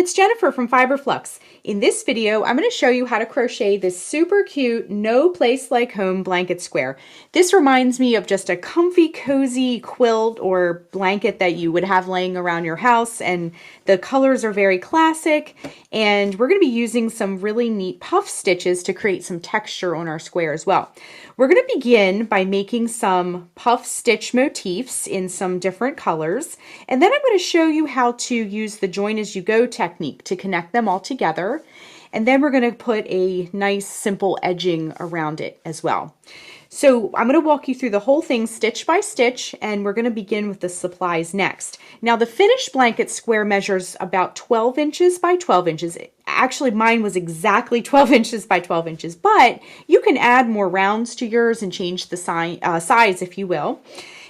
it's Jennifer from Flux. In this video, I'm going to show you how to crochet this super cute No Place Like Home blanket square. This reminds me of just a comfy, cozy quilt or blanket that you would have laying around your house, and the colors are very classic, and we're going to be using some really neat puff stitches to create some texture on our square as well. We're going to begin by making some puff stitch motifs in some different colors, and then I'm going to show you how to use the join as you go technique to connect them all together, and then we're going to put a nice simple edging around it as well. So I'm going to walk you through the whole thing stitch by stitch, and we're going to begin with the supplies next. Now the finished blanket square measures about 12 inches by 12 inches. Actually, mine was exactly 12 inches by 12 inches, but you can add more rounds to yours and change the size if you will.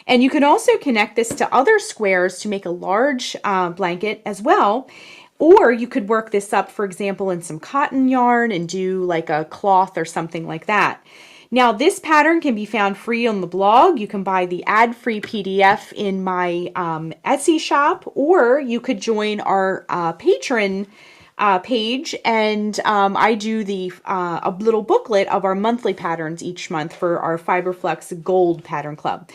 And you can also connect this to other squares to make a large blanket as well. Or you could work this up, for example, in some cotton yarn and do like a cloth or something like that. Now, this pattern can be found free on the blog. You can buy the ad-free PDF in my Etsy shop, or you could join our Patreon page, and I do a little booklet of our monthly patterns each month for our Flux Gold Pattern Club.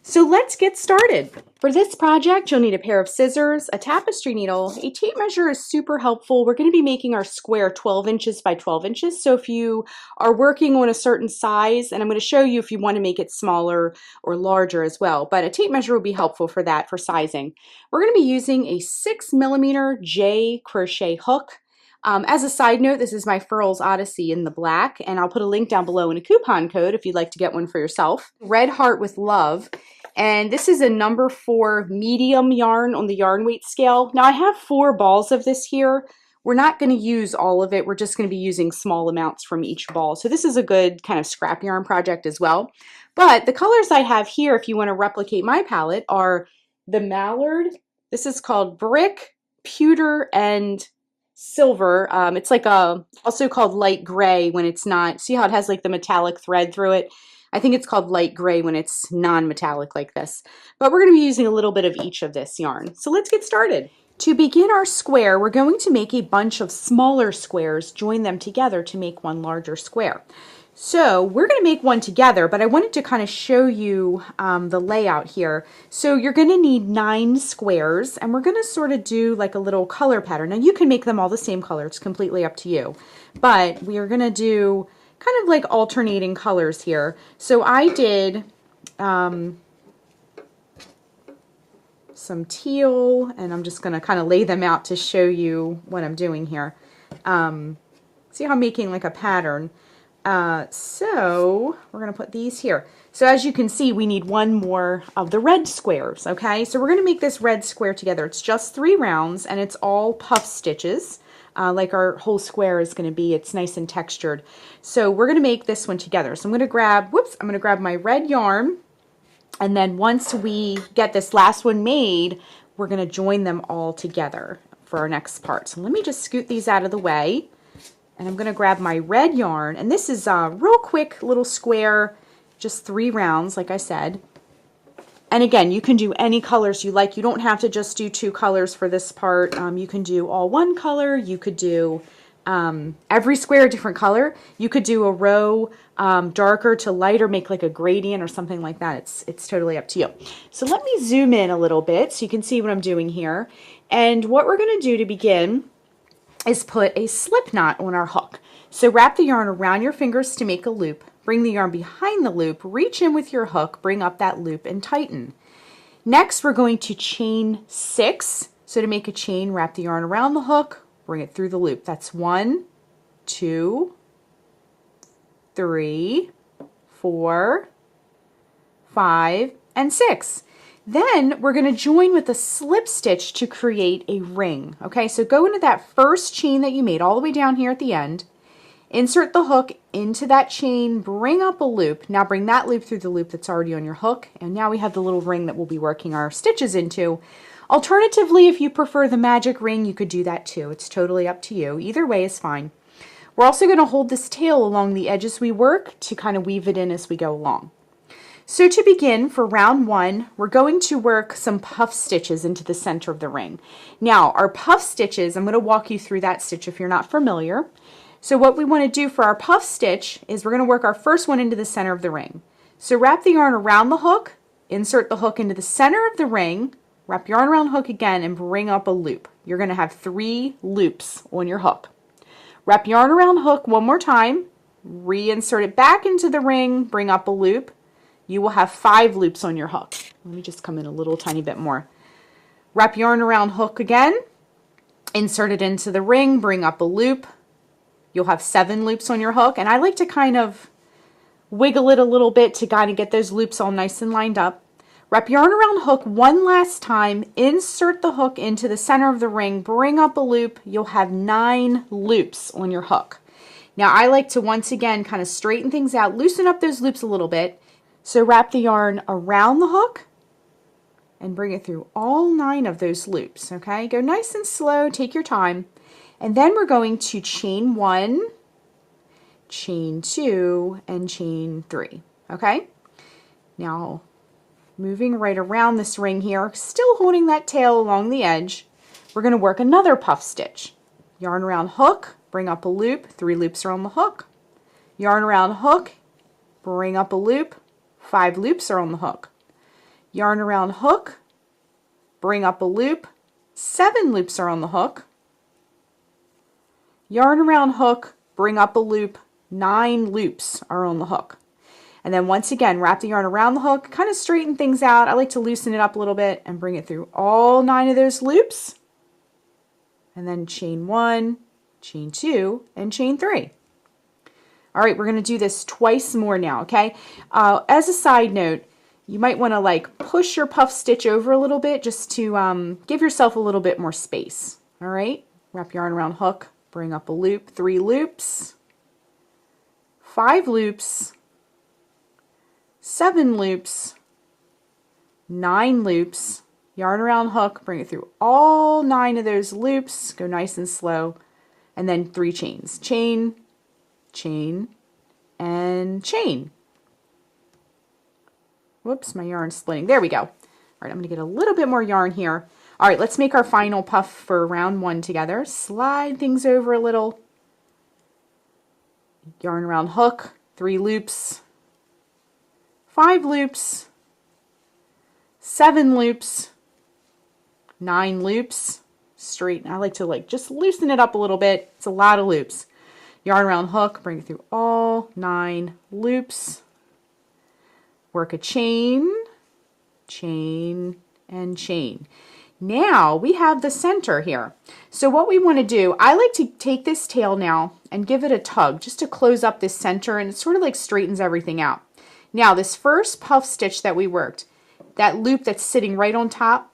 So let's get started. For this project, you'll need a pair of scissors, a tapestry needle. A tape measure is super helpful. We're going to be making our square 12 inches by 12 inches. So if you are working on a certain size, and I'm going to show you if you want to make it smaller or larger as well, but a tape measure will be helpful for that, for sizing. We're going to be using a 6mm J crochet hook. As a side note, this is my Furls Odyssey in the black, and I'll put a link down below and a coupon code if you'd like to get one for yourself. Red Heart with Love, and this is a number 4 medium yarn on the yarn weight scale. Now I have 4 balls of this here. We're not going to use all of it. We're just going to be using small amounts from each ball. So this is a good kind of scrap yarn project as well. But the colors I have here, if you want to replicate my palette, are the Mallard. This is called Brick, Pewter, and Silver. It's like also called light gray when it's not. See how it has like the metallic thread through it? I think it's called light gray when it's non-metallic like this. But we're going to be using a little bit of each of this yarn. So let's get started. To begin our square, we're going to make a bunch of smaller squares, join them together to make one larger square. So we're going to make one together, but I wanted to kind of show you the layout here. So you're going to need 9 squares, and we're going to sort of do like a little color pattern. Now you can make them all the same color. It's completely up to you. But we are going to do kind of like alternating colors here. So I did some teal, and I'm just going to kind of lay them out to show you what I'm doing here. See how I'm making like a pattern. So we're going to put these here. So as you can see, we need 1 more of the red squares, okay? So we're going to make this red square together. It's just 3 rounds, and it's all puff stitches, like our whole square is going to be. It's nice and textured. So we're going to make this one together. So I'm going to grab my red yarn, and then once we get this last one made, we're going to join them all together for our next part. So let me just scoot these out of the way. And I'm going to grab my red yarn, and this is a real quick little square, just 3 rounds, like I said. And again, you can do any colors you like. You don't have to just do 2 colors for this part. You can do all 1 color. You could do every square a different color. You could do a row darker to lighter, make like a gradient or something like that. It's totally up to you. So let me zoom in a little bit so you can see what I'm doing here. And what we're going to do to begin is put a slip knot on our hook. So wrap the yarn around your fingers to make a loop. Bring the yarn behind the loop, reach in with your hook, bring up that loop and tighten. Next, we're going to chain 6. So to make a chain, wrap the yarn around the hook, bring it through the loop. That's 1, 2, 3, 4, 5, and 6. Then we're going to join with a slip stitch to create a ring. Okay, so go into that first chain that you made all the way down here at the end. Insert the hook into that chain, bring up a loop. Now bring that loop through the loop that's already on your hook. And now we have the little ring that we'll be working our stitches into. Alternatively, if you prefer the magic ring, you could do that too. It's totally up to you. Either way is fine. We're also going to hold this tail along the edges we work to kind of weave it in as we go along. So to begin, for round 1, we're going to work some puff stitches into the center of the ring. Now, our puff stitches, I'm going to walk you through that stitch if you're not familiar. So what we want to do for our puff stitch is we're going to work our first one into the center of the ring. So wrap the yarn around the hook, insert the hook into the center of the ring, wrap yarn around hook again, and bring up a loop. You're going to have 3 loops on your hook. Wrap yarn around hook one more time, reinsert it back into the ring, bring up a loop. You will have 5 loops on your hook. Let me just come in a little tiny bit more. Wrap yarn around hook again, insert it into the ring, bring up a loop. You'll have 7 loops on your hook, and I like to kind of wiggle it a little bit to kind of get those loops all nice and lined up. Wrap yarn around hook one last time, insert the hook into the center of the ring, bring up a loop. You'll have 9 loops on your hook. Now I like to once again kind of straighten things out, loosen up those loops a little bit. So wrap the yarn around the hook and bring it through all 9 of those loops, okay? Go nice and slow, take your time. And then we're going to chain 1, chain 2, and chain 3, okay? Now, moving right around this ring here, still holding that tail along the edge, we're going to work another puff stitch. Yarn around hook, bring up a loop, 3 loops are on the hook. Yarn around hook, bring up a loop, 5 loops are on the hook. Yarn around hook, bring up a loop, 7 loops are on the hook. Yarn around hook, bring up a loop, 9 loops are on the hook. And then once again, wrap the yarn around the hook, kind of straighten things out. I like to loosen it up a little bit and bring it through all 9 of those loops. And then chain 1, chain 2, and chain 3. All right, we're going to do this twice more now, okay? As a side note, you might want to like push your puff stitch over a little bit just to give yourself a little bit more space. All right, wrap yarn around hook, bring up a loop, 3 loops, 5 loops, 7 loops, 9 loops, yarn around hook, bring it through all 9 of those loops, go nice and slow, and then 3 chains. Chain, chain, and chain. Whoops, my yarn's splitting. There we go. All right, I'm going to get a little bit more yarn here. All right, let's make our final puff for round 1 together. Slide things over a little. Yarn around hook, 3 loops, 5 loops, 7 loops, 9 loops. Straighten. I like to like just loosen it up a little bit. It's a lot of loops. Yarn around hook, bring it through all 9 loops. Work a chain, chain, and chain. Now we have the center here. So what we want to do, I like to take this tail now and give it a tug just to close up this center, and it sort of like straightens everything out. Now this first puff stitch that we worked, that loop that's sitting right on top,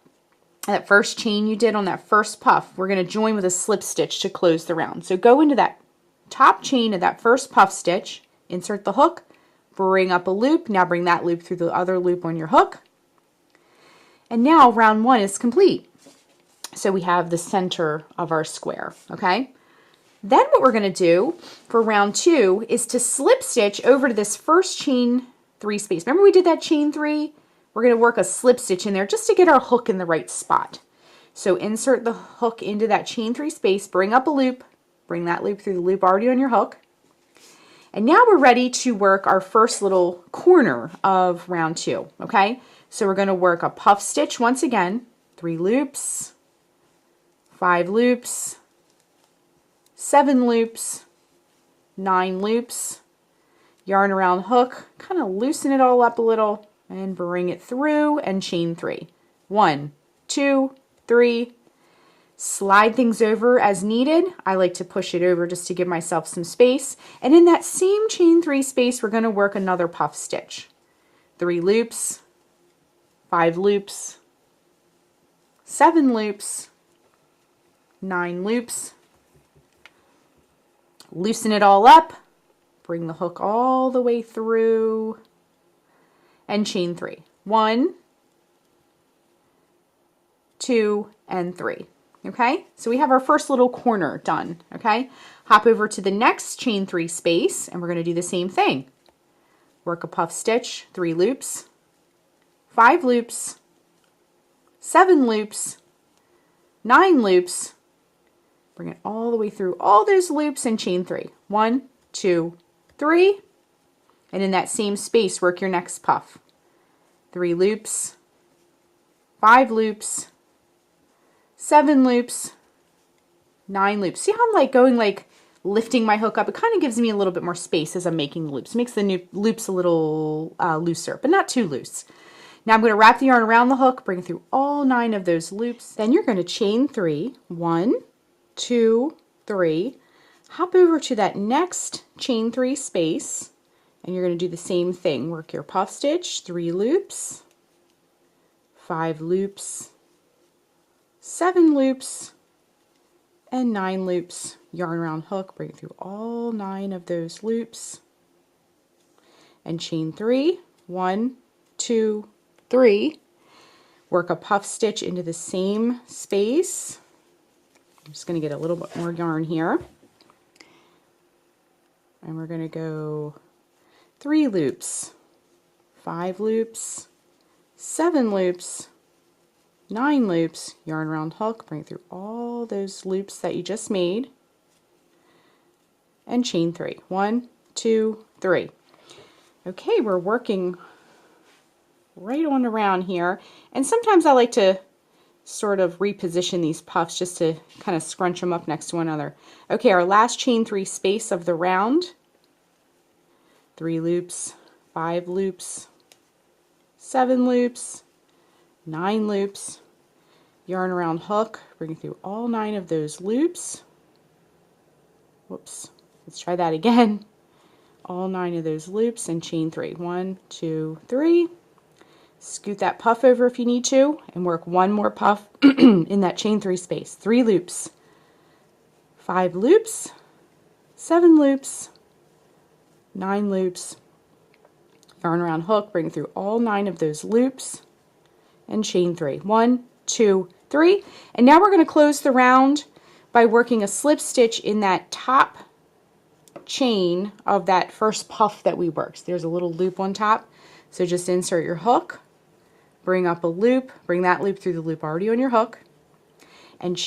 that first chain you did on that first puff, we're going to join with a slip stitch to close the round. So go into that top chain of that first puff stitch, insert the hook, bring up a loop, now bring that loop through the other loop on your hook, and now round 1 is complete. So we have the center of our square, okay? Then what we're going to do for round 2 is to slip stitch over to this first chain 3 space. Remember we did that chain 3? We're going to work a slip stitch in there just to get our hook in the right spot. So insert the hook into that chain 3 space, bring up a loop, bring that loop through the loop already on your hook. And now we're ready to work our first little corner of round 2, okay? So we're going to work a puff stitch once again, 3 loops, 5 loops, 7 loops, 9 loops, yarn around hook, kind of loosen it all up a little, and bring it through and chain 3. 1, 2, 3. Slide things over as needed. I like to push it over just to give myself some space. And in that same chain 3 space, we're going to work another puff stitch. 3 loops, 5 loops, 7 loops, 9 loops. Loosen it all up. Bring the hook all the way through and chain 3. 1, 2, and 3. Okay, so we have our first little corner done. Okay, hop over to the next chain 3 space and we're going to do the same thing. work a puff stitch, 3 loops, 5 loops, 7 loops, 9 loops, bring it all the way through all those loops and chain 3. 1, 2, 3, and in that same space work your next puff. 3 loops, 5 loops, 7 loops, 9 loops. See how I'm like going like lifting my hook up? It kind of gives me a little bit more space as I'm making the loops. It makes the new loops a little looser, but not too loose. Now I'm going to wrap the yarn around the hook, bring it through all 9 of those loops. Then you're going to chain 3. 1, 2, 3. Hop over to that next chain 3 space, and you're going to do the same thing. Work your puff stitch, 3 loops, 5 loops, 7 loops, and 9 loops. Yarn around hook, bring it through all 9 of those loops, and chain 3. 1, 2, 3. Work a puff stitch into the same space. I'm just going to get a little bit more yarn here, and we're going to go 3 loops, 5 loops, 7 loops, 9 loops, yarn around hook, bring it through all those loops that you just made, and chain 3. 1, 2, 3. Okay, we're working right on around here, and sometimes I like to sort of reposition these puffs just to kind of scrunch them up next to one another. Okay, our last chain 3 space of the round, 3 loops, 5 loops, 7 loops, 9 loops, yarn around hook, bring it through all 9 of those loops. Whoops, let's try that again. All 9 of those loops and chain 3. 1, 2, 3. Scoot that puff over if you need to, and work one more puff in that chain 3 space. 3 loops, 5 loops, 7 loops, 9 loops, yarn around hook, bring it through all 9 of those loops, and chain 3. 1, 2, 3. And now we're going to close the round by working a slip stitch in that top chain of that first puff that we worked. There's a little loop on top, so just insert your hook, bring up a loop, bring that loop through the loop already on your hook, and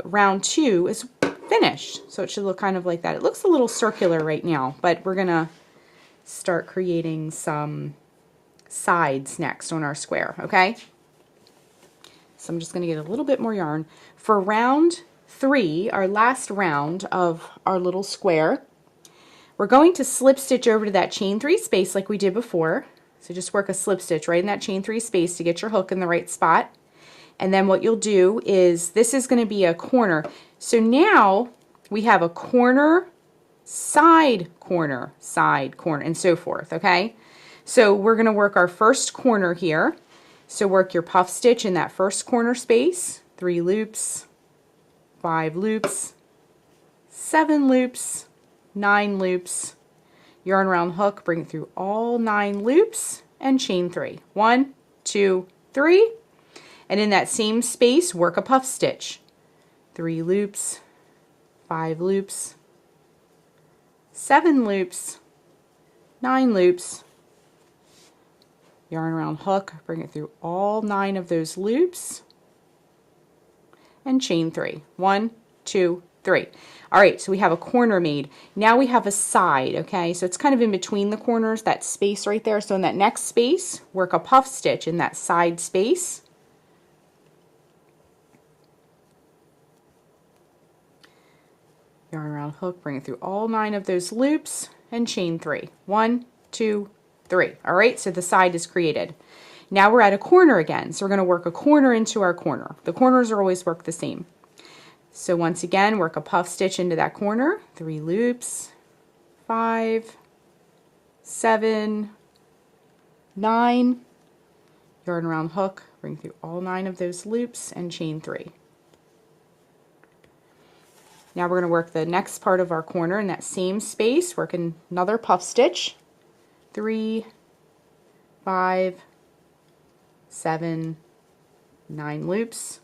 round 2 is finished. So it should look kind of like that. It looks a little circular right now, but we're gonna start creating some sides next on our square, okay? So I'm just gonna get a little bit more yarn. For round 3, our last round of our little square, we're going to slip stitch over to that chain 3 space like we did before. So just work a slip stitch right in that chain 3 space to get your hook in the right spot. And then what you'll do is, this is going to be a corner. So now we have a corner, side, corner, and so forth, okay? So we're going to work our first corner here. So work your puff stitch in that first corner space, 3 loops, 5 loops, 7 loops, 9 loops, yarn around hook, bring it through all 9 loops, and chain 3. 1, 2, 3. And in that same space, work a puff stitch. 3 loops, 5 loops, 7 loops, 9 loops, yarn around hook, bring it through all 9 of those loops, and chain 3. 1, 2, 3. All right, so we have a corner made. Now we have a side, okay? So it's kind of in between the corners, that space right there. So in that next space, work a puff stitch in that side space. Yarn around hook, bring it through all 9 of those loops, and chain 3. 1, 2, 3. All right, so the side is created. Now we're at a corner again, so we're going to work a corner into our corner. The corners are always worked the same. So once again, work a puff stitch into that corner, 3 loops, 5, 7, 9, yarn around hook, bring through all 9 of those loops, and chain 3. Now we're going to work the next part of our corner in that same space, work another puff stitch, 3, 5, 7, 9 loops.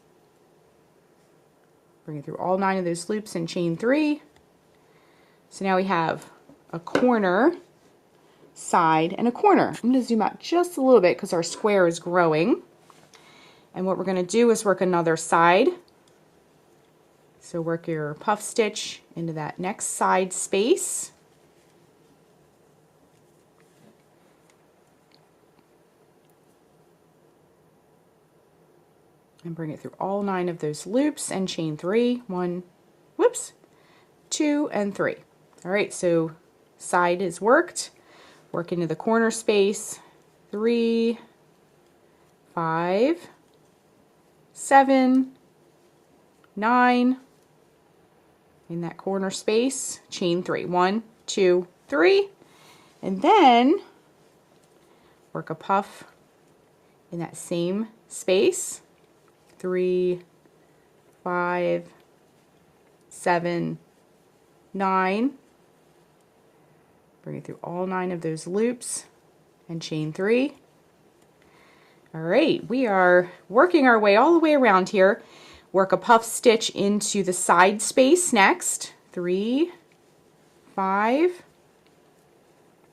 Bring it through all 9 of those loops and chain 3. So now we have a corner side, and a corner. I'm going to zoom out just a little bit because our square is growing. And what we're going to do is work another side. So work your puff stitch into that next side space. And bring it through all 9 of those loops and chain 3. 1, whoops, 2, and 3. All right, so side is worked. Work into the corner space. 3, 5, 7, 9. In that corner space, chain 3. 1, 2, 3. And then work a puff in that same space. 3, 5, 7, 9. Bring it through all 9 of those loops and chain 3. All right, we are working our way all the way around here. Work a puff stitch into the side space next. 3, 5,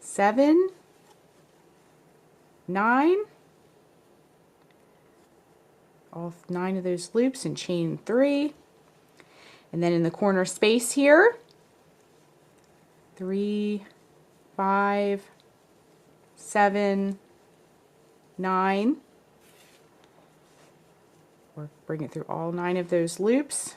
7, 9. All 9 of those loops and chain 3. And then in the corner space here, 3, 5, 7, 9. Or bring it through all 9 of those loops.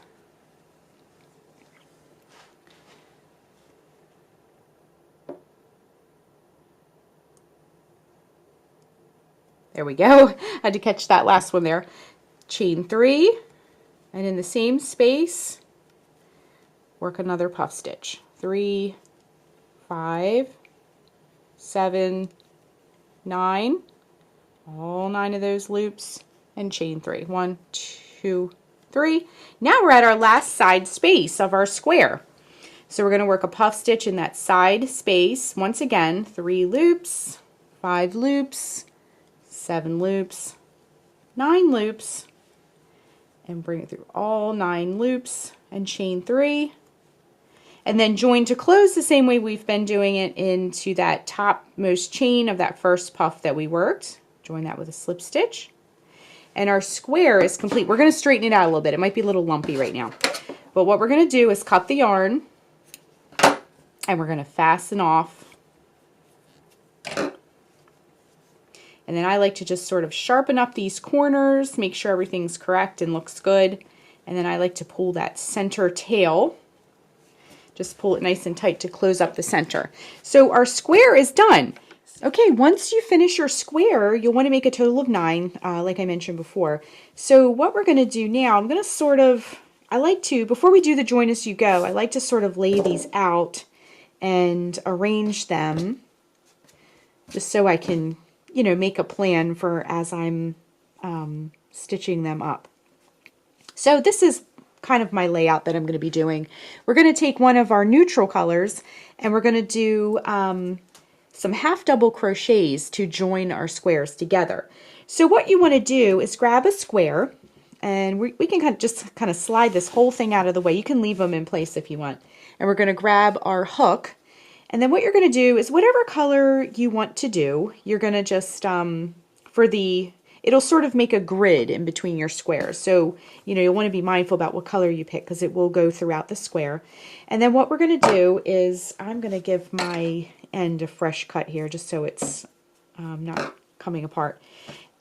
There we go. Had to catch that last one there. Chain 3, and in the same space, work another puff stitch. 3, 5, 7, 9. All 9 of those loops and chain 3. 1, 2, 3. Now we're at our last side space of our square. So we're going to work a puff stitch in that side space. Once again, 3 loops, 5 loops, 7 loops, 9 loops, and bring it through all 9 loops and chain 3. And then join to close the same way we've been doing it into that topmost chain of that first puff that we worked. Join that with a slip stitch. And our square is complete. We're going to straighten it out a little bit. It might be a little lumpy right now. But what we're going to do is cut the yarn, and we're going to fasten off. And then I like to just sort of sharpen up these corners, make sure everything's correct and looks good. And then I like to pull that center tail. Just pull it nice and tight to close up the center. So our square is done. Okay, once you finish your square, you'll want to make a total of 9, like I mentioned before. So what we're going to do now, I'm going to sort of, before we do the join as you go, I like to sort of lay these out and arrange them just so I can, you know, make a plan for as I'm stitching them up. So this is kind of my layout that I'm going to be doing. We're going to take one of our neutral colors and we're going to do some half double crochets to join our squares together. So what you want to do is grab a square, and we can kind of slide this whole thing out of the way. You can leave them in place if you want. And we're going to grab our hook, and then what you're going to do is whatever color you want to do, you're going to just it'll sort of make a grid in between your squares. So, you know, you'll want to be mindful about what color you pick because it will go throughout the square. And then what we're going to do is I'm going to give my end a fresh cut here just so it's not coming apart.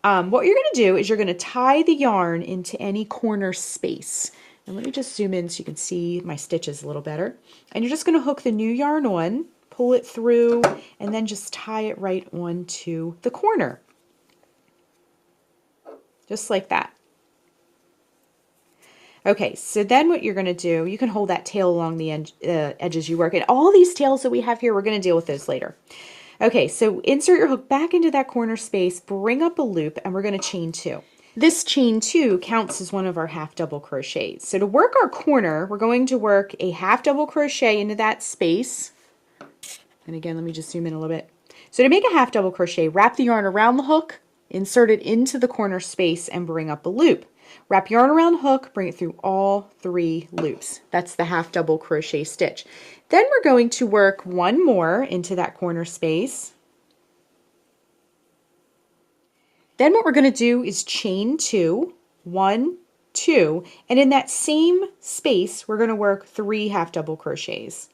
What you're going to do is you're going to tie the yarn into any corner space. And let me just zoom in so you can see my stitches a little better. And you're just going to hook the new yarn on, pull it through, and then just tie it right onto the corner. Just like that. Okay, so then what you're going to do, you can hold that tail along the edges you work. And all these tails that we have here, we're going to deal with those later. Okay, so insert your hook back into that corner space, bring up a loop, and we're going to chain 2. This chain 2 counts as one of our half double crochets. So to work our corner, we're going to work a half double crochet into that space. And again, let me just zoom in a little bit. So to make a half double crochet, wrap the yarn around the hook, insert it into the corner space, and bring up a loop. Wrap yarn around the hook, bring it through all 3 loops. That's the half double crochet stitch. Then we're going to work one more into that corner space. Then what we're going to do is chain 2, 1, 2, and in that same space we're going to work 3 half double crochets.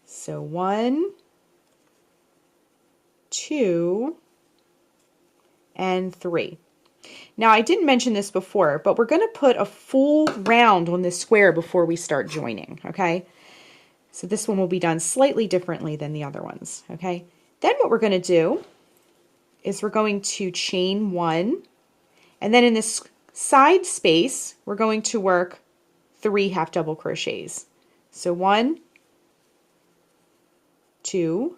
So 1, 2, and 3. Now I didn't mention this before, but we're going to put a full round on this square before we start joining, okay? So this one will be done slightly differently than the other ones, okay? Then what we're going to do is we're going to chain 1, and then in this side space we're going to work 3 half double crochets. So 1, 2,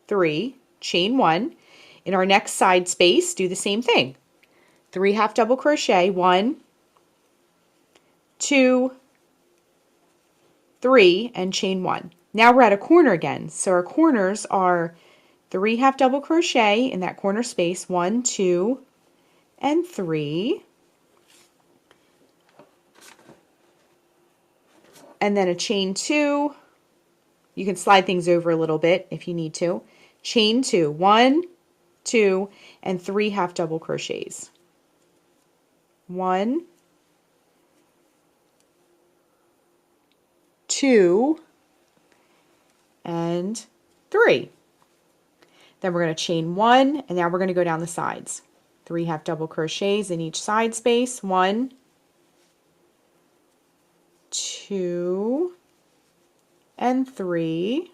3, chain 1. In our next side space, do the same thing. 3 half double crochet, 1, 2, 3, and chain 1. Now we're at a corner again. So our corners are 3 half double crochet in that corner space, 1, 2, and 3. And then a chain 2. You can slide things over a little bit if you need to. Chain 2, 1, 2, and 3 half double crochets. 1, 2, and 3. Then we're going to chain 1, and now we're going to go down the sides. 3 half double crochets in each side space. 1, 2, and 3.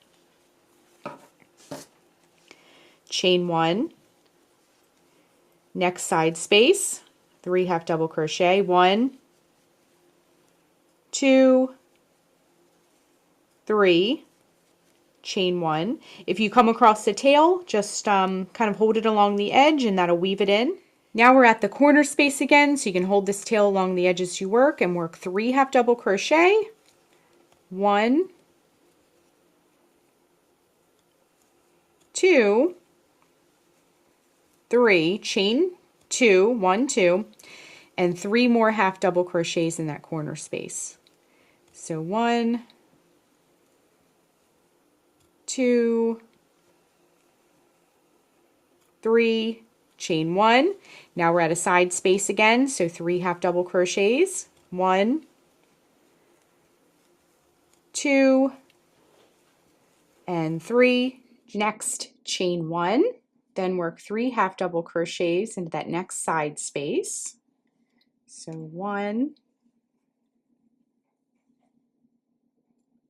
Chain 1. Next side space, 3 half double crochet, 1, 2, 3, chain 1. If you come across the tail, just kind of hold it along the edge and that'll weave it in. Now we're at the corner space again, so you can hold this tail along the edge as you work and work 3 half double crochet, 1, 2, 3, chain 2, 1, 2, and 3 more half double crochets in that corner space. So 1, 2, 3, chain 1. Now we're at a side space again, so 3 half double crochets, 1, 2, and 3. Next, chain 1. Then work 3 half double crochets into that next side space. So 1,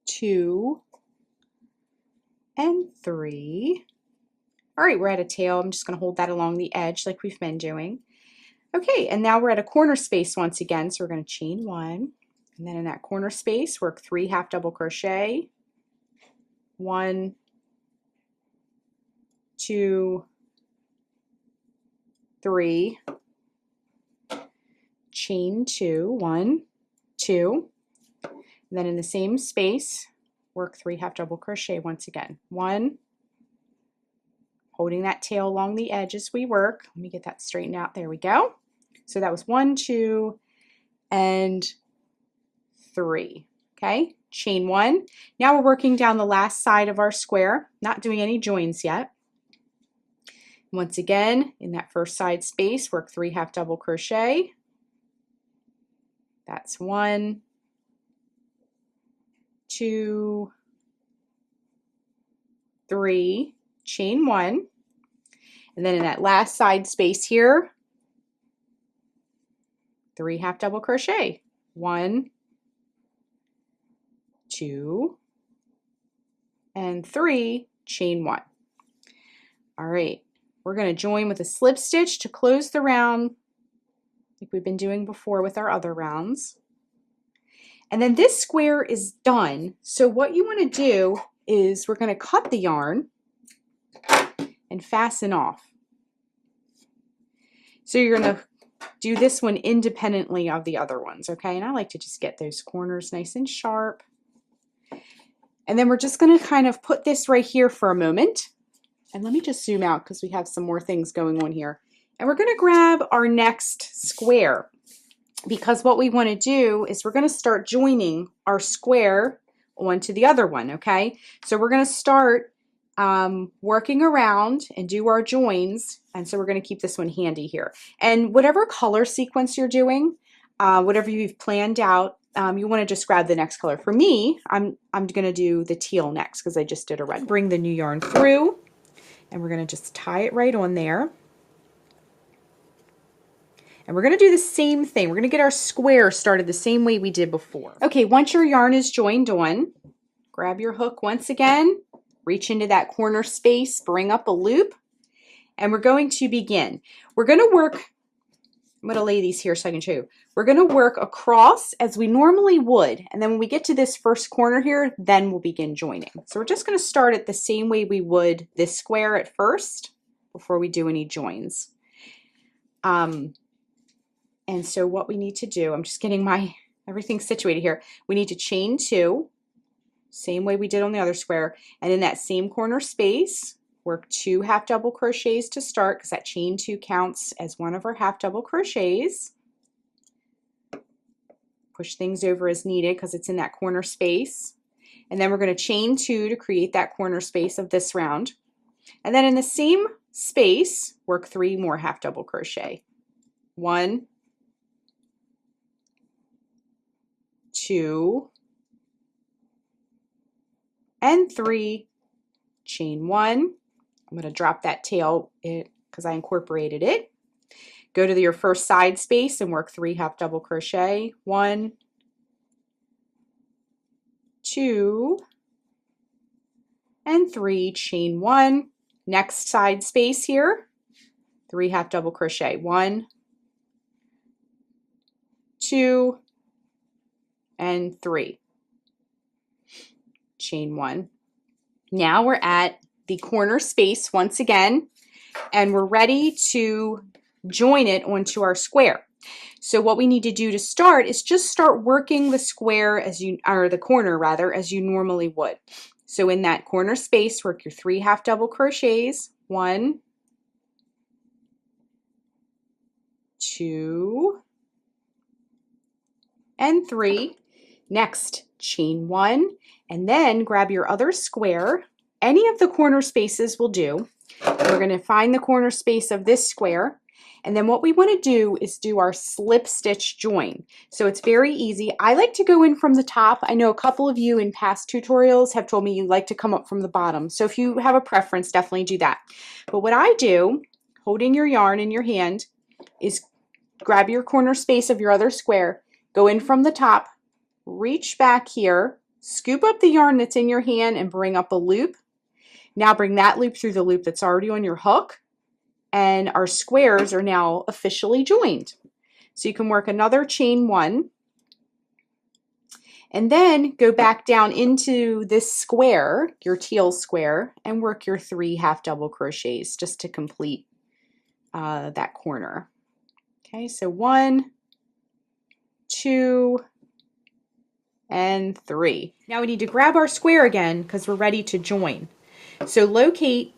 2, and 3. All right, we're at a tail. I'm just going to hold that along the edge like we've been doing. Okay, and now we're at a corner space once again. So we're going to chain 1, and then in that corner space, work 3 half double crochet. 1, 2, 3, chain 2, 1, 2, and then in the same space work 3 half double crochet once again. 1, holding that tail along the edge as we work. Let me get that straightened out. There we go. So that was 1, 2, and 3. Okay, chain 1. Now we're working down the last side of our square, not doing any joins yet. Once again, in that first side space, work 3 half double crochet. That's 1, 2, 3, chain 1. And then in that last side space here, 3 half double crochet. 1, 2, and 3, chain 1. All right. We're going to join with a slip stitch to close the round like we've been doing before with our other rounds. And then this square is done. So what you want to do is we're going to cut the yarn and fasten off. So you're going to do this one independently of the other ones, okay? And I like to just get those corners nice and sharp. And then we're just going to kind of put this right here for a moment. And let me just zoom out because we have some more things going on here. And we're going to grab our next square because what we want to do is we're going to start joining our square onto the other one, okay? So we're going to start working around and do our joins. And so we're going to keep this one handy here. And whatever color sequence you're doing, whatever you've planned out, you want to just grab the next color. For me, I'm going to do the teal next because I just did a red. Bring the new yarn through, and we're going to just tie it right on there. And we're going to do the same thing. We're going to get our square started the same way we did before. Okay, once your yarn is joined on, grab your hook once again, reach into that corner space, bring up a loop, and we're going to begin. We're going to work, I'm going to lay these here so I can show you. We're going to work across as we normally would, and then when we get to this first corner here, then we'll begin joining. So we're just going to start it the same way we would this square at first before we do any joins. And so what we need to do, I'm just getting my everything situated here. We need to chain 2, same way we did on the other square, and in that same corner space, work 2 half double crochets to start because that chain 2 counts as one of our half double crochets. Push things over as needed because it's in that corner space. And then we're going to chain 2 to create that corner space of this round. And then in the same space, work 3 more half double crochet. 1, 2, and 3, chain 1. I'm going to drop that tail because I incorporated it. Go to your first side space and work 3 half double crochet. 1, 2, and 3, chain 1. Next side space here, 3 half double crochet. 1, 2, and 3. Chain 1. Now we're at the corner space once again, and we're ready to join it onto our square. So what we need to do to start is just start working the square or the corner rather, as you normally would. So in that corner space, work your 3 half double crochets. 1, 2, and 3. Next, chain 1, and then grab your other square. Any of the corner spaces will do. We're going to find the corner space of this square, and then what we want to do is do our slip stitch join. So it's very easy. I like to go in from the top. I know a couple of you in past tutorials have told me you like to come up from the bottom. So if you have a preference, definitely do that. But what I do, holding your yarn in your hand, is grab your corner space of your other square, go in from the top, reach back here, scoop up the yarn that's in your hand and bring up a loop. Now bring that loop through the loop that's already on your hook, and our squares are now officially joined. So you can work another chain 1, and then go back down into this square, your teal square, and work your 3 half double crochets just to complete that corner. Okay, so 1, 2, and 3. Now we need to grab our square again because we're ready to join. So locate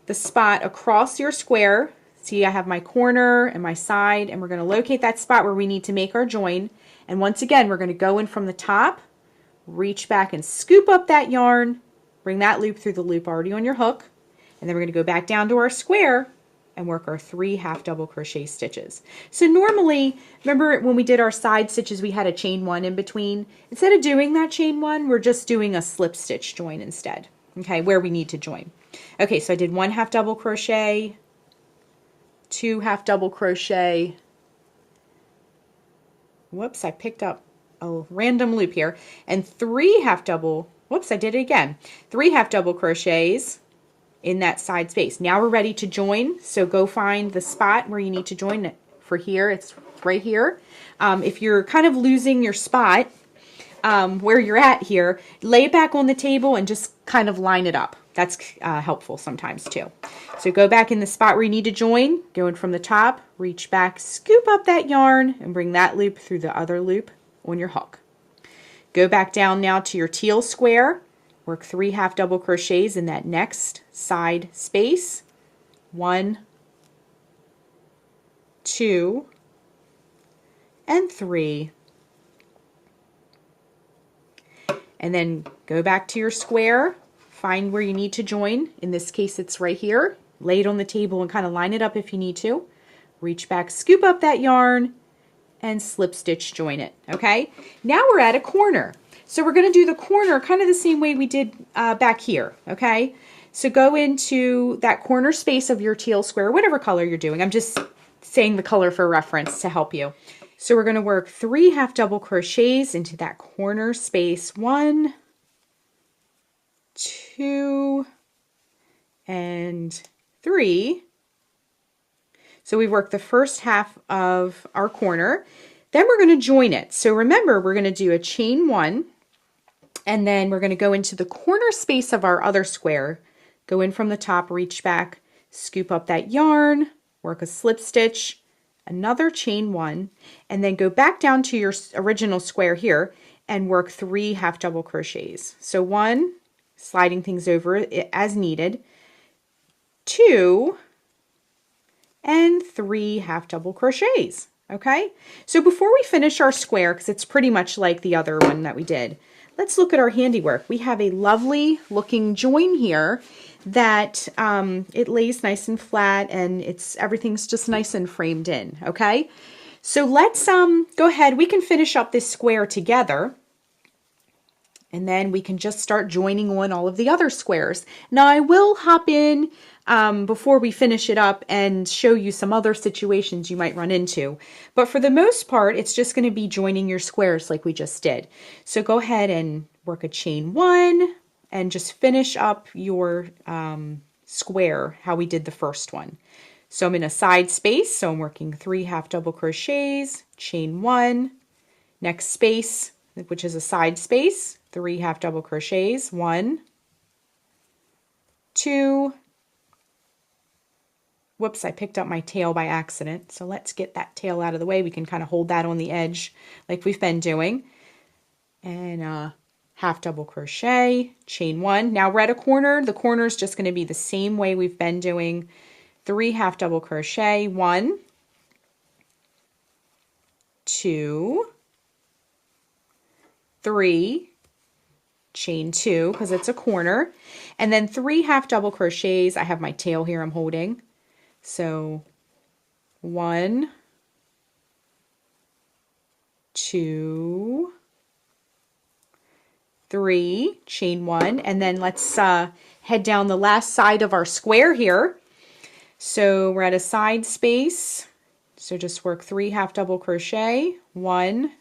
the spot across your square. See, I have my corner and my side, and we're going to locate that spot where we need to make our join. And once again, we're going to go in from the top, reach back and scoop up that yarn, bring that loop through the loop already on your hook, and then we're going to go back down to our square and work our 3 half double crochet stitches. So normally, remember when we did our side stitches, we had a chain 1 in between. Instead of doing that chain 1, we're just doing a slip stitch join instead, okay, where we need to join. Okay, so I did 1 half double crochet, 2 half double crochet. Whoops, I picked up a random loop here. And 3 half double, whoops, I did it again. 3 half double crochets in that side space. Now we're ready to join, so go find the spot where you need to join it. For here, it's right here. If you're kind of losing your spot where you're at here, lay it back on the table and just kind of line it up. That's helpful sometimes too. So go back in the spot where you need to join, go in from the top, reach back, scoop up that yarn, and bring that loop through the other loop on your hook. Go back down now to your teal square, work 3 half double crochets in that next side space. 1, 2, and 3. And then go back to your square, find where you need to join. In this case, it's right here. Lay it on the table and kind of line it up if you need to. Reach back, scoop up that yarn, and slip stitch join it, okay? Now we're at a corner. So we're gonna do the corner kind of the same way we did back here, okay? So go into that corner space of your teal square, whatever color you're doing. I'm just saying the color for reference to help you. So we're gonna work 3 half double crochets into that corner space. 1, 2, and 3. So we've worked the first half of our corner. Then we're going to join it. So remember, we're going to do a chain 1, and then we're going to go into the corner space of our other square. Go in from the top, reach back, scoop up that yarn, work a slip stitch, another chain 1, and then go back down to your original square here and work 3 half double crochets. So 1, sliding things over as needed, 2, and 3 half double crochets. Okay, so before we finish our square, because it's pretty much like the other one that we did, let's look at our handiwork. We have a lovely looking join here that it lays nice and flat, and everything's just nice and framed in. Okay, so let's go ahead. We can finish up this square together, and then we can just start joining on all of the other squares. Now I will hop in before we finish it up and show you some other situations you might run into. But for the most part, it's just going to be joining your squares like we just did. So go ahead and work a chain 1 and just finish up your square how we did the first one. So I'm in a side space, so I'm working 3 half double crochets, chain 1, next space, which is a side space, 3 half double crochets, 1, 2, whoops, I picked up my tail by accident. So let's get that tail out of the way. We can kind of hold that on the edge like we've been doing. And half double crochet, chain 1. Now we're at a corner. The corner is just going to be the same way we've been doing. 3 half double crochet, 1, 2, 3, chain 2 because it's a corner, and then 3 half double crochets. I have my tail here I'm holding. So 1, 2, 3, chain 1, and then let's head down the last side of our square here. So we're at a side space, so just work 3 half double crochet, 1,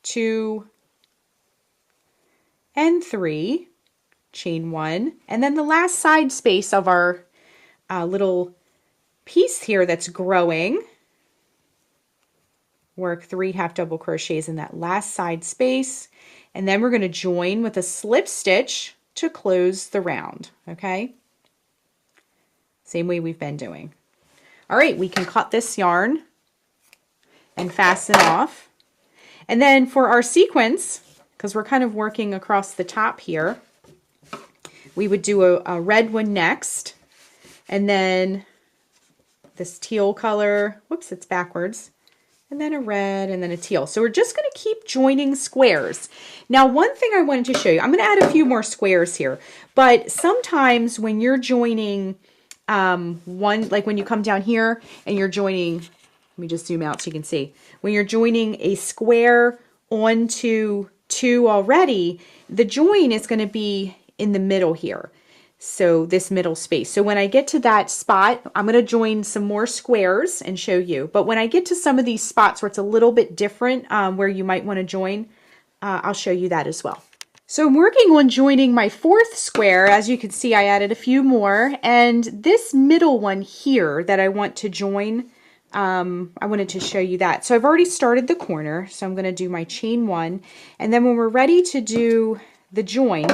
2, and 3, chain 1, and then the last side space of our little piece here that's growing, work 3 half double crochets in that last side space, and then we're going to join with a slip stitch to close the round. Okay, same way we've been doing. All right, we can cut this yarn and fasten off, and then for our sequence, because we're kind of working across the top here, we would do a red one next, and then this teal color, whoops, it's backwards, and then a red, and then a teal. So we're just going to keep joining squares. Now, one thing I wanted to show you, I'm going to add a few more squares here, but sometimes when you're joining one, like when you come down here and you're joining, let me just zoom out so you can see, when you're joining a square onto 2 already, the join is going to be in the middle here. So this middle space. So when I get to that spot, I'm going to join some more squares and show you. But when I get to some of these spots where it's a little bit different, where you might want to join, I'll show you that as well. So I'm working on joining my 4th square. As you can see, I added a few more. And this middle one here that I want to join, I wanted to show you that. So I've already started the corner. So I'm going to do my chain 1. And then when we're ready to do the join,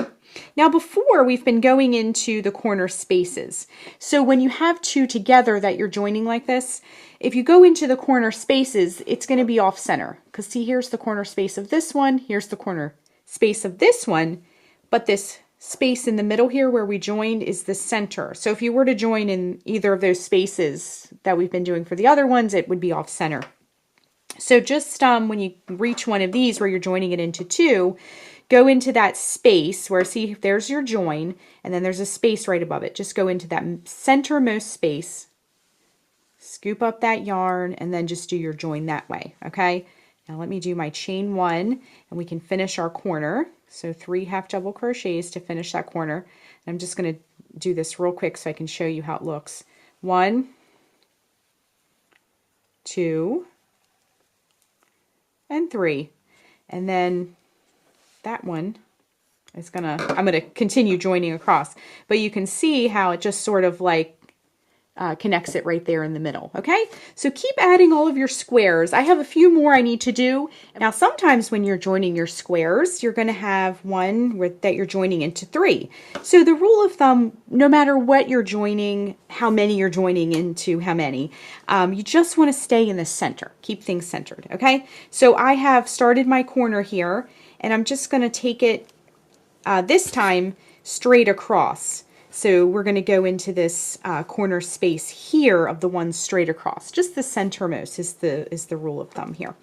now before we've been going into the corner spaces. So when you have 2 together that you're joining like this, if you go into the corner spaces, it's going to be off center. Because see, here's the corner space of this one, here's the corner space of this one, but this space in the middle here where we joined is the center. So if you were to join in either of those spaces that we've been doing for the other ones, it would be off center. So just when you reach one of these where you're joining it into 2, go into that space where, see, there's your join, and then there's a space right above it. Just go into that centermost space, scoop up that yarn, and then just do your join that way, okay? Now let me do my chain 1, and we can finish our corner. So 3 half double crochets to finish that corner. And I'm just going to do this real quick so I can show you how it looks. 1, 2, and 3. And then that one is I'm gonna continue joining across, but you can see how it just sort of like connects it right there in the middle. Okay, so keep adding all of your squares. I have a few more I need to do. Now sometimes when you're joining your squares, you're going to have one that you're joining into 3. So the rule of thumb, no matter what you're joining, how many you're joining into how many, you just want to stay in the center. Keep things centered. Okay, so I have started my corner here, and I'm just going to take it this time straight across. So we're going to go into this corner space here of the one straight across. Just the centermost is the rule of thumb here.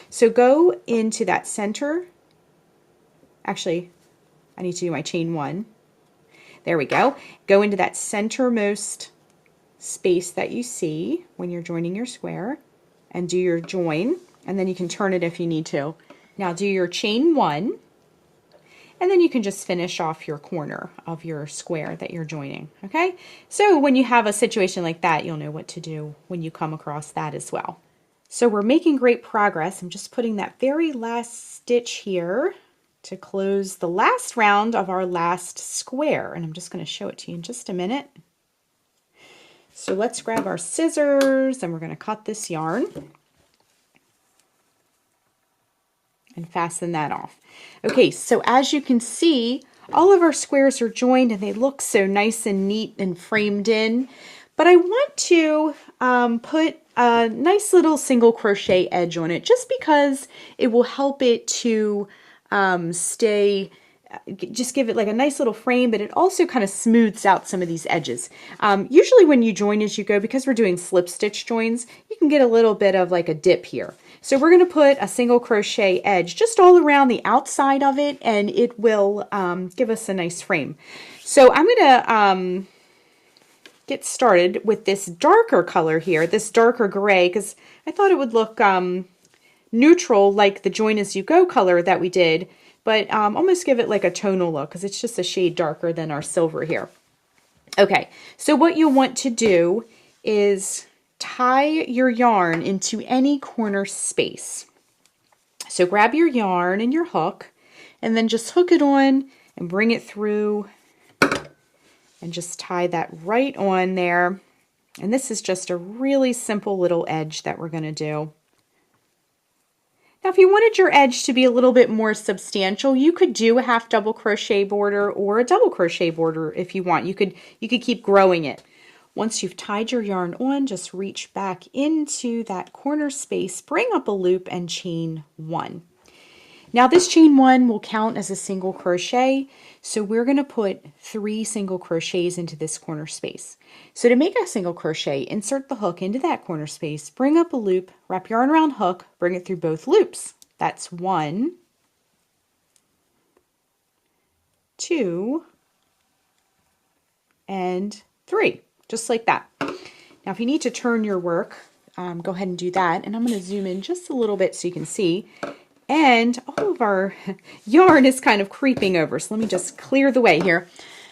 So go into that center. Actually, I need to do my chain 1. There we go. Go into that centermost space that you see when you're joining your square, and do your join, and then you can turn it if you need to. Now do your chain 1. And then you can just finish off your corner of your square that you're joining, okay? So when you have a situation like that, you'll know what to do when you come across that as well. So we're making great progress. I'm just putting that very last stitch here to close the last round of our last square. And I'm just going to show it to you in just a minute. So let's grab our scissors, and we're going to cut this yarn and fasten that off. Okay, so as you can see, all of our squares are joined and they look so nice and neat and framed in. But I want to put a nice little single crochet edge on it, just because it will help it to stay, just give it like a nice little frame, but it also kind of smooths out some of these edges. Usually when you join as you go, because we're doing slip stitch joins, you can get a little bit of like a dip here. So we're going to put a single crochet edge just all around the outside of it, and it will give us a nice frame. So I'm going to get started with this darker color here, this darker gray, because I thought it would look neutral like the join as you go color that we did, but almost give it like a tonal look, because it's just a shade darker than our silver here. Okay, so what you'll want to do is tie your yarn into any corner space. So grab your yarn and your hook, and then just hook it on and bring it through, and just tie that right on there. And this is just a really simple little edge that we're going to do. Now if you wanted your edge to be a little bit more substantial, you could do a half double crochet border or a double crochet border if you want. You could keep growing it. Once you've tied your yarn on, just reach back into that corner space, bring up a loop, and chain 1. Now this chain 1 will count as a single crochet, so we're going to put 3 single crochets into this corner space. So to make a single crochet, insert the hook into that corner space, bring up a loop, wrap yarn around hook, bring it through both loops. That's 1, 2, and 3. Just like that. Now if you need to turn your work, go ahead and do that. And I'm going to zoom in just a little bit so you can see. And all of our yarn is kind of creeping over. So let me just clear the way here.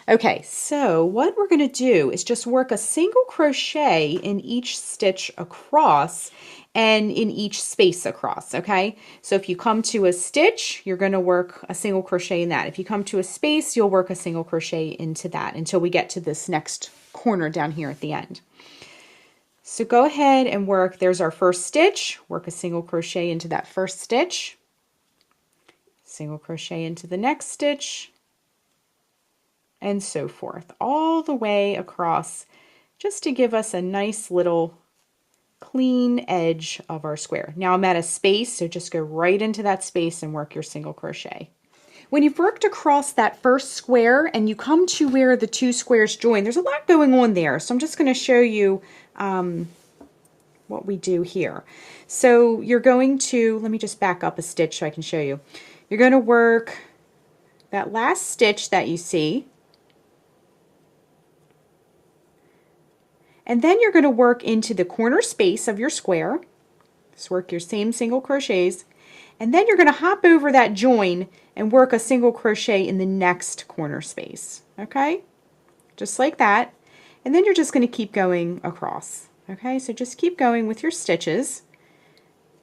Okay, so what we're going to do is just work a single crochet in each stitch across and in each space across, okay? So if you come to a stitch, you're going to work a single crochet in that. If you come to a space, you'll work a single crochet into that until we get to this next corner down here at the end. So go ahead and work, there's our first stitch, work a single crochet into that first stitch, single crochet into the next stitch, and so forth, all the way across, just to give us a nice little clean edge of our square. Now I'm at a space, so just go right into that space and work your single crochet. When you've worked across that first square and you come to where the 2 squares join, there's a lot going on there. So I'm just going to show you what we do here. So you're going to, let me just back up a stitch so I can show you. You're going to work that last stitch that you see. And then you're going to work into the corner space of your square. Just work your same single crochets. And then you're going to hop over that join and work a single crochet in the next corner space. Okay? Just like that. And then you're just going to keep going across. Okay? So just keep going with your stitches.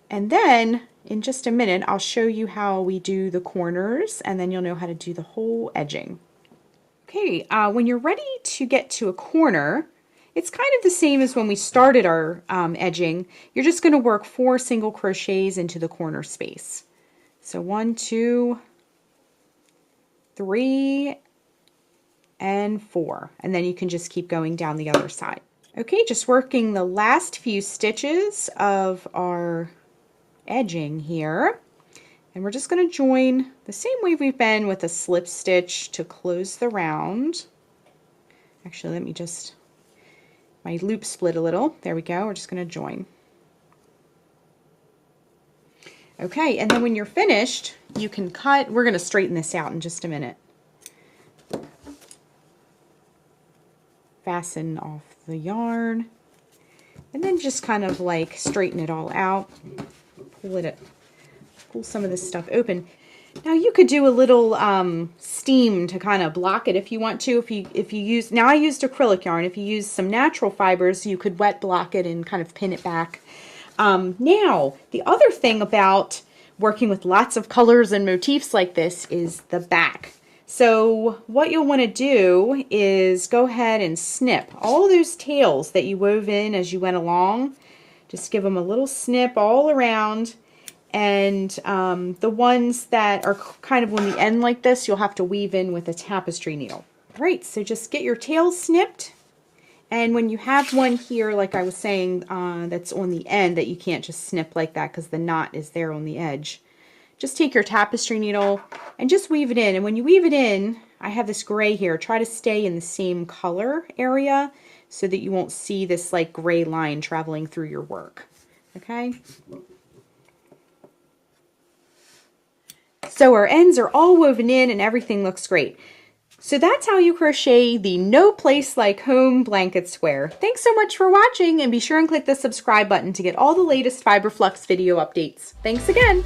And then in just a minute I'll show you how we do the corners, and then you'll know how to do the whole edging. Okay, when you're ready to get to a corner, it's kind of the same as when we started our edging. You're just going to work 4 single crochets into the corner space. So 1, 2, 3, and 4. And then you can just keep going down the other side. Okay, just working the last few stitches of our edging here. And we're just going to join the same way we've been with a slip stitch to close the round. Actually, let me just... my loop split a little. There we go. We're just going to join. Okay, and then when you're finished, you can cut. We're going to straighten this out in just a minute. Fasten off the yarn. And then just kind of like straighten it all out. Pull some of this stuff open. Now you could do a little steam to kind of block it if you want to. If you use, now I used acrylic yarn. If you use some natural fibers, you could wet block it and kind of pin it back. Now the other thing about working with lots of colors and motifs like this is the back. So what you'll want to do is go ahead and snip all those tails that you wove in as you went along. Just give them a little snip all around. And the ones that are kind of on the end like this, you'll have to weave in with a tapestry needle. All right, so just get your tails snipped. And when you have one here, like I was saying, that's on the end that you can't just snip like that because the knot is there on the edge, just take your tapestry needle and just weave it in. And when you weave it in, I have this gray here. Try to stay in the same color area so that you won't see this like gray line traveling through your work. Okay? So our ends are all woven in and everything looks great. So that's how you crochet the No Place Like Home blanket square. Thanks so much for watching, and be sure and click the subscribe button to get all the latest Fiber Flux video updates. Thanks again!